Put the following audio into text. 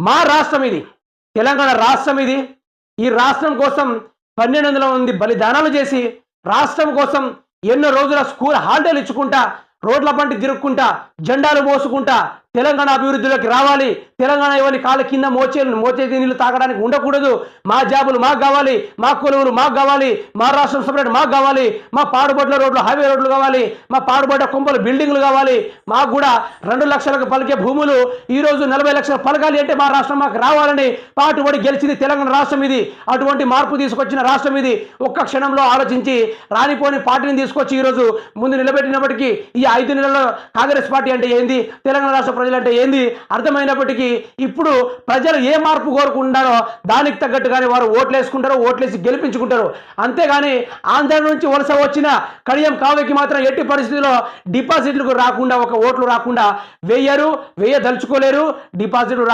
మా రాష్ట్రం ఇది, తెలంగాణ రాష్ట్రం ఇది. ఈ రాష్ట్రం కోసం 1200 మంది బలిదానాలు చేసి రాష్ట్రం కోసం ఎన్నో రోజుల స్కూల్ హాలిడేలు ఇచ్చుకుంటా, రోడ్ల పంటి తిరుక్కుంటా, జెండాలు మోసుకుంటా తెలంగాణ అభివృద్ధిలోకి రావాలి. తెలంగాణ ఎవరి కాళ్ళ కింద మోచేతి నీళ్ళు తాగడానికి ఉండకూడదు. మా జాబులు మాకు కావాలి, మా కొలువులు మాకు కావాలి, మా రాష్ట్రం సపరేట్ మాకు కావాలి, మా పాడుబడ్ల రోడ్లు హైవే రోడ్లు కావాలి, మా పాడుబడ్డ కొంపలు బిల్డింగ్లు కావాలి. మాకు కూడా 2 లక్షలకు పలికే భూములు ఈరోజు 40 లక్షలు పలకాలి అంటే మా రాష్ట్రం మాకు రావాలని పాటుపడి గెలిచింది తెలంగాణ రాష్ట్రం ఇది. అటువంటి మార్పు తీసుకొచ్చిన రాష్ట్రం ఇది. ఒక్క క్షణంలో ఆలోచించి రానిపోని పార్టీని తీసుకొచ్చి ఈరోజు ముందు నిలబెట్టినప్పటికీ ఈ 5 నెలల్లో కాంగ్రెస్ పార్టీ అంటే ఏంది, తెలంగాణ రాష్ట్ర ప్రజలంటే ఏంది అర్థమైనప్పటికీ ఇప్పుడు ప్రజలు ఏ మార్పు కోరుకుంటారో దానికి తగ్గట్టుగానే వారు ఓట్లేసుకుంటారు, ఓట్లేసి గెలిపించుకుంటారు. అంతేగాని ఆంధ్ర నుంచి వలస వచ్చిన కడియం కావ్యకి మాత్రం ఎట్టి పరిస్థితుల్లో డిపాజిట్లకు రాకుండా, ఒక ఓట్లు రాకుండా వేయదలుచుకోలేరు. డిపాజిట్లు